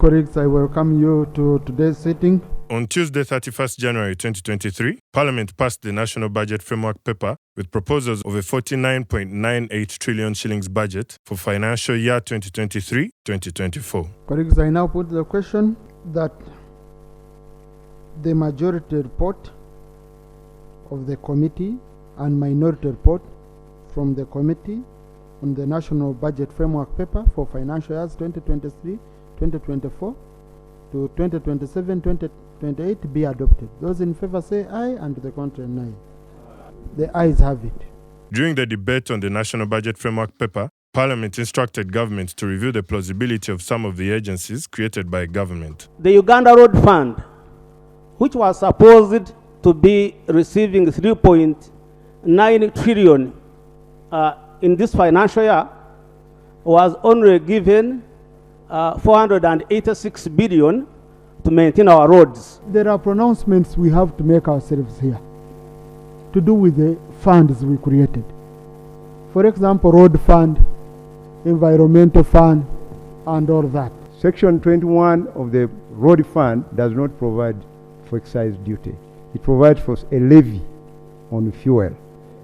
colleagues, I welcome you to today's sitting. On Tuesday, 31st January 2023, Parliament passed the National Budget Framework Paper with proposals of a 49.98 trillion shillings budget for financial year 2023-2024. Colleagues, I now put the question that the majority report of the committee and minority report from the committee on the National Budget Framework Paper for financial years 2023-2024 to 2027-2028 be adopted. Those in favor say aye, and the contrary nay. The ayes have it. During the debate on the National Budget Framework Paper, Parliament instructed government to review the plausibility of some of the agencies created by government. The Uganda Road Fund, which was supposed to be receiving 3.9 trillion in this financial year, was only given 486 billion to maintain our roads. There are pronouncements we have to make ourselves here to do with the funds we created. For example, road fund, environmental fund, and all that. Section 21 of the road fund does not provide for excise duty. It provides for a levy on fuel.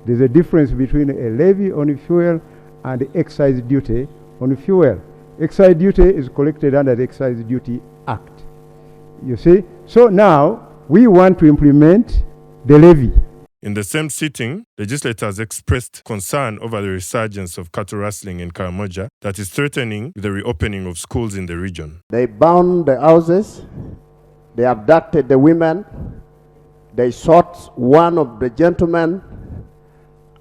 There's a difference between a levy on fuel and excise duty on fuel. Excise duty is collected under the Excise Duty Act. You see? So now we want to implement the levy. In the same sitting, legislators expressed concern over the resurgence of cattle rustling in Caramoja that is threatening the reopening of schools in the region. They bound the houses, they abducted the women, they shot one of the gentlemen,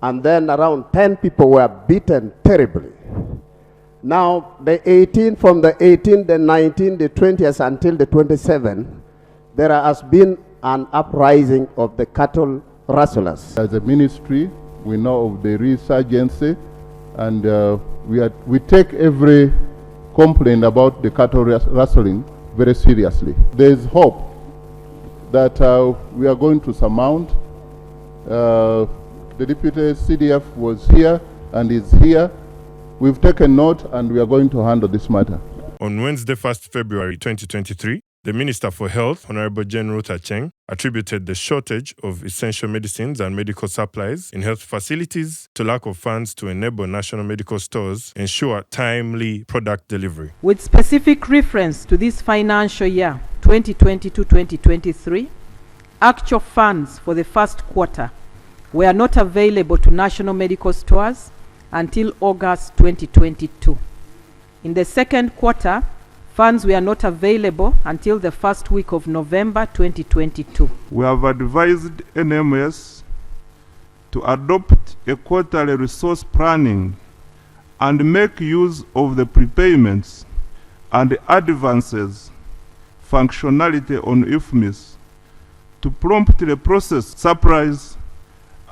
and then around 10 people were beaten terribly. Now, the 18, from the 18, the 19, the 20th until the 27th, there has been an uprising of the cattle rustlers. As a ministry, we know of the resurgence, and we take every complaint about the cattle rustling very seriously. There is hope that we are going to surmount. The Deputy CDF was here and is here. We've taken note and we are going to handle this matter. On Wednesday, 1st February 2023, the Minister for Health, Honorable Jane Ruth Acheng, attributed the shortage of essential medicines and medical supplies in health facilities to lack of funds to enable national medical stores ensure timely product delivery. With specific reference to this financial year, 2022-2023, actual funds for the first quarter were not available to national medical stores until August 2022. In the second quarter, funds were not available until the first week of November 2022. We have advised NMS to adopt a quarterly resource planning and make use of the prepayments and advances functionality on IFMIS to promptly process supplies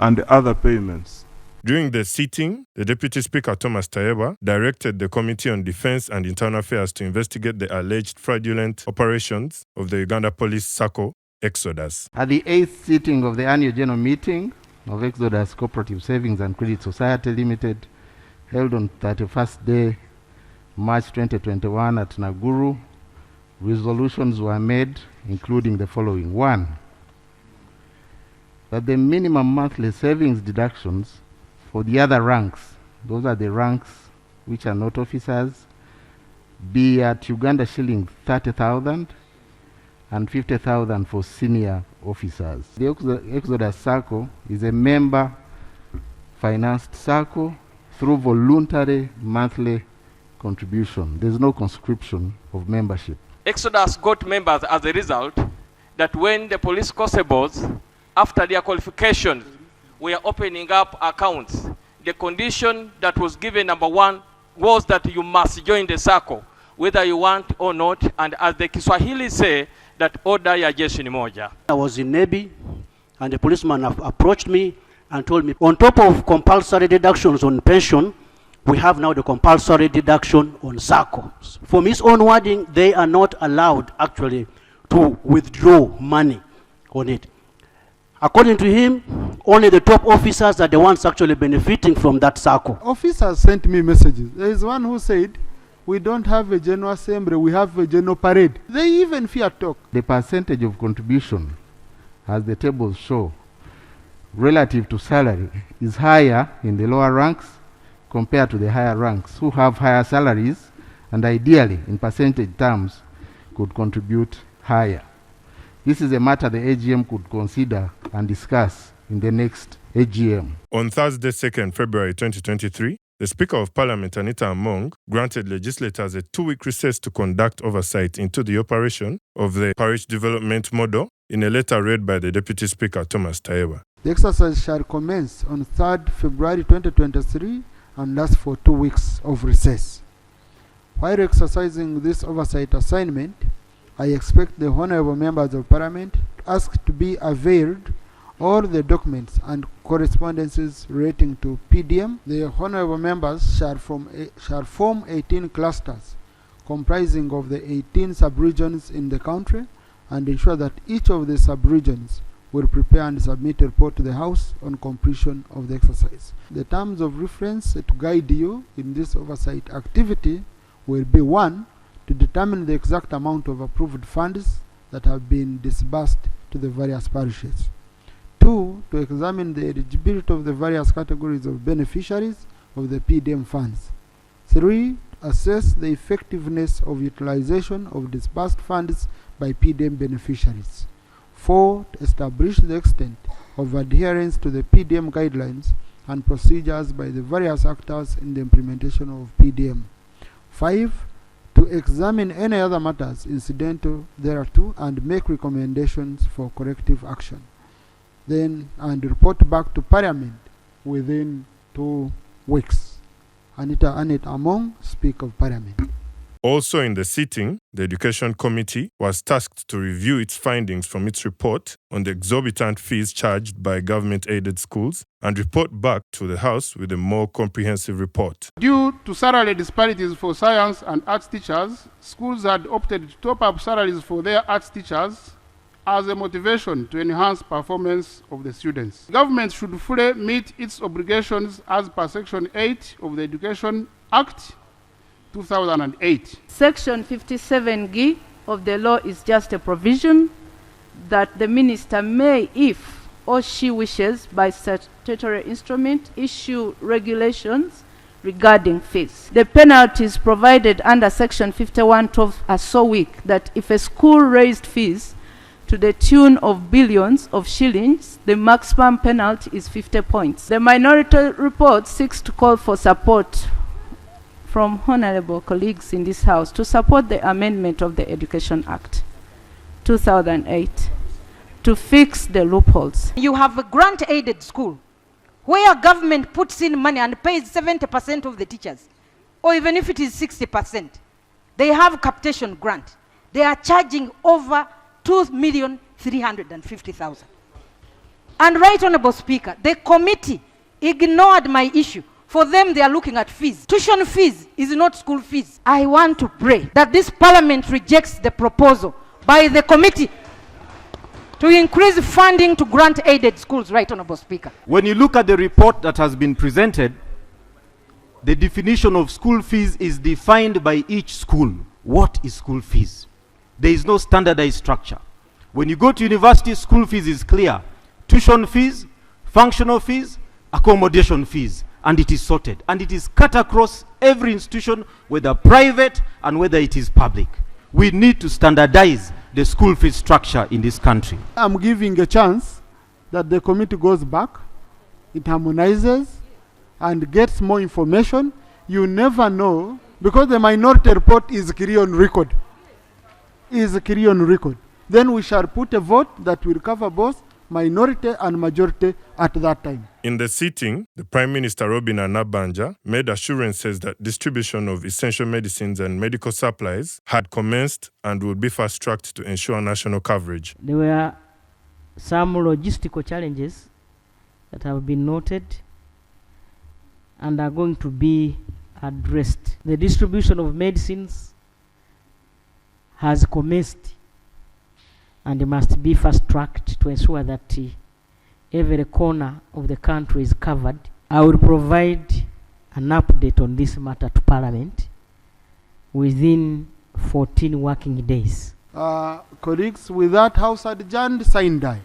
and other payments. During the sitting, the Deputy Speaker Thomas Tayebwa directed the Committee on Defense and Internal Affairs to investigate the alleged fraudulent operations of the Uganda Police SACCO, Exodus. At the 8th sitting of the annual general meeting of Exodus Cooperative Savings and Credit Society Limited, held on 31st day, March 2021 at Naguru, resolutions were made, including the following. 1, that the minimum monthly savings deductions for the other ranks, those are the ranks which are not officers, be at Uganda shilling 30,000 and 50,000 for senior officers. The Exodus SACCO is a member financed SACCO through voluntary monthly contribution. There's no conscription of membership. Exodus got members as a result that when the police constables, after their qualifications, we are opening up accounts. The condition that was given, number 1, was that you must join the SACCO, whether you want or not, and as the Kiswahili say, that order ya jeshi ni moja. I was in Navy, and the policeman approached me and told me, on top of compulsory deductions on pension, we have now the compulsory deduction on SACCOs. From his own wording, they are not allowed actually to withdraw money on it. According to him, only the top officers are the ones actually benefiting from that SACCO. Officers sent me messages. There is one who said, We don't have a general assembly, we have a general parade. They even fear talk. The percentage of contribution, as the tables show, relative to salary is higher in the lower ranks compared to the higher ranks, who have higher salaries and ideally, in percentage terms, could contribute higher. This is a matter the AGM could consider and discuss in the next AGM. On Thursday, 2nd February 2023, the Speaker of Parliament, Anita Among, granted legislators a 2-week recess to conduct oversight into the operation of the parish development model in a letter read by the Deputy Speaker Thomas Tayebwa. The exercise shall commence on 3rd February 2023 and last for 2 weeks of recess. While exercising this oversight assignment, I expect the Honourable Members of Parliament to ask to be availed all the documents and correspondences relating to PDM. The Honourable Members shall form 18 clusters comprising of the 18 sub-regions in the country and ensure that each of the sub-regions will prepare and submit a report to the House on completion of the exercise. The terms of reference to guide you in this oversight activity will be 1, to determine the exact amount of approved funds that have been disbursed to the various parishes. 2, to examine the eligibility of the various categories of beneficiaries of the PDM funds. 3, assess the effectiveness of utilization of disbursed funds by PDM beneficiaries. 4, to establish the extent of adherence to the PDM guidelines and procedures by the various actors in the implementation of PDM. 5, to examine any other matters incidental thereto and make recommendations for corrective action. Then, and report back to Parliament within 2 weeks. Anita Among, Speaker of Parliament. Also in the sitting, the Education Committee was tasked to review its findings from its report on the exorbitant fees charged by government-aided schools and report back to the House with a more comprehensive report. Due to salary disparities for science and arts teachers, schools had opted to top up salaries for their arts teachers as a motivation to enhance performance of the students. Government should fully meet its obligations as per Section 8 of the Education Act 2008. Section 57G of the law is just a provision that the minister may, if or she wishes, by statutory instrument, issue regulations regarding fees. The penalties provided under Section 51.12 are so weak that if a school raised fees to the tune of billions of shillings, the maximum penalty is 50 points. The minority report seeks to call for support from honorable colleagues in this House to support the amendment of the Education Act 2008 to fix the loopholes. You have a grant-aided school where government puts in money and pays 70% of the teachers, or even if it is 60%. They have capitation grant. They are charging over 2,350,000. And Right Honorable Speaker, the committee ignored my issue. For them, they are looking at fees. Tuition fees is not school fees. I want to pray that this Parliament rejects the proposal by the committee to increase funding to grant-aided schools, Right Honorable Speaker. When you look at the report that has been presented, the definition of school fees is defined by each school. What is school fees? There is no standardized structure. When you go to university, school fees is clear. Tuition fees, functional fees, accommodation fees. And it is sorted. And it is cut across every institution, whether private and whether it is public. We need to standardize the school fee structure in this country. I'm giving a chance that the committee goes back, it harmonizes, and gets more information. You never know, because the minority report is clear on record. Then we shall put a vote that will cover both minority and majority at that time. In the sitting, the Prime Minister Robin Anabanja made assurances that distribution of essential medicines and medical supplies had commenced and would be fast-tracked to ensure national coverage. There were some logistical challenges that have been noted and are going to be addressed. The distribution of medicines has commenced and it must be fast-tracked to ensure that every corner of the country is covered. I will provide an update on this matter to Parliament within 14 working days. Colleagues, with that, House adjourned, signed die.